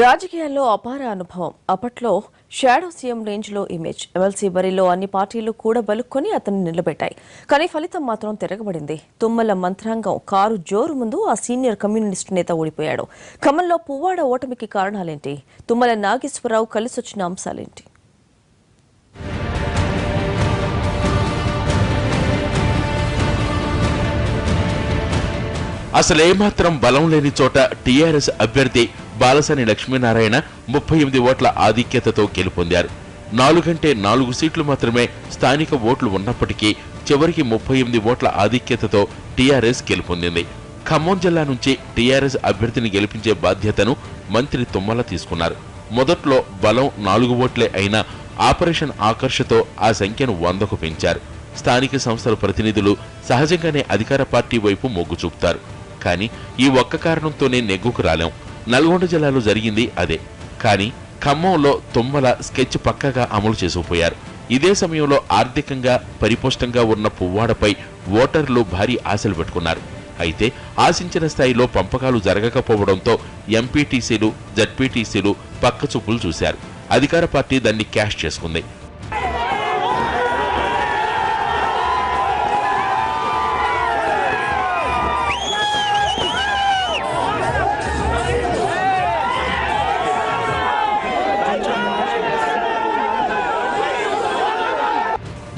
రాజకీయాల్లో అపార అనుభవం. అప్పట్లో షాడో సీఎం రేంజ్లో ఇమేజ్. ఎమ్మెల్సీ బరిలో అన్ని పార్టీలు కూడా బలుక్కొని అతన్ని నిలబెట్టాయి. కానీ ఫలితం మాత్రం తిరగబడింది. తుమ్మల మంత్రాంగం కారు జోరు ముందు ఆ సీనియర్ కమ్యూనిస్టు నేత ఓడిపోయాడు. ఖమ్మంలో పువ్వాడ ఓటమికి కారణాలేంటి? తుమ్మల నాగేశ్వరరావు కలిసొచ్చిన అంశాలేంటి? అసలేమాత్రం బలం లేని చోట టీఆర్ఎస్ అభ్యర్థి బాలసాని లక్ష్మీనారాయణ 38 ఓట్ల ఆధిక్యతతో గెలుపొందారు. 4 సీట్లు మాత్రమే స్థానిక ఓట్లు ఉన్నప్పటికీ చివరికి 38 ఓట్ల ఆధిక్యతతో టీఆర్ఎస్ గెలుపొందింది. ఖమ్మం జిల్లా నుంచి టీఆర్ఎస్ అభ్యర్థిని గెలిపించే బాధ్యతను మంత్రి తుమ్మల తీసుకున్నారు. మొదట్లో బలం 4 ఓట్లే అయినా ఆపరేషన్ ఆకర్షతో ఆ సంఖ్యను 100కు పెంచారు. స్థానిక సంస్థల ప్రతినిధులు సహజంగానే అధికార పార్టీ వైపు మొగ్గు చూపుతారు. కానీ ఈ ఒక్క కారణంతోనే నెగ్గుకు రాలేం. నల్గొండ జిల్లాలో జరిగింది అదే. కానీ ఖమ్మంలో తుమ్మల స్కెచ్ పక్కగా అమలు చేసుకుపోయారు. ఇదే సమయంలో ఆర్థికంగా పరిపుష్టంగా ఉన్న పువ్వాడపై ఓటర్లు భారీ ఆశలు పెట్టుకున్నారు. అయితే ఆశించిన స్థాయిలో పంపకాలు జరగకపోవడంతో ఎంపీటీసీలు, జడ్పీటీసీలు పక్కచూపులు చూశారు. అధికార పార్టీ దాన్ని క్యాష్ చేసుకుంది.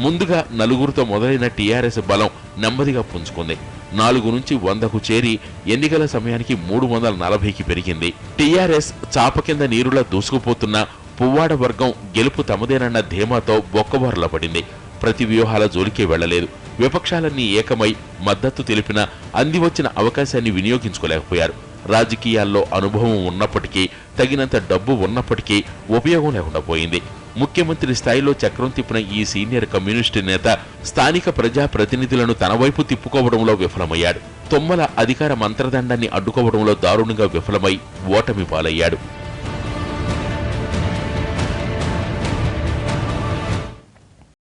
ముందుగా 4తో మొదలైన టీఆర్ఎస్ బలం నెమ్మదిగా పుంజుకుంది. 4 నుంచి 100కు చేరి ఎన్నికల సమయానికి 340కి పెరిగింది. టీఆర్ఎస్ చాప కింద నీరులా దూసుకుపోతున్న పువ్వాడ వర్గం గెలుపు తమదేనన్న ధీమాతో బొక్కబోర్ల పడింది. ప్రతి వ్యూహాల జోలికే వెళ్లలేదు. విపక్షాలన్నీ ఏకమై మద్దతు తెలిపిన అందివచ్చిన అవకాశాన్ని వినియోగించుకోలేకపోయారు. రాజకీయాల్లో అనుభవం ఉన్నప్పటికీ, తగినంత డబ్బు ఉన్నప్పటికీ ఉపయోగం లేకుండా పోయింది. ముఖ్యమంత్రి స్థాయిలో చక్రం తిప్పిన ఈ సీనియర్ కమ్యూనిస్టు నేత స్థానిక ప్రజా ప్రతినిధులను తన వైపు తిప్పుకోవడంలో విఫలమయ్యాడు. తుమ్మల అధికార మంత్రదండాన్ని అడ్డుకోవడంలో దారుణంగా విఫలమై ఓటమి పాలయ్యాడు.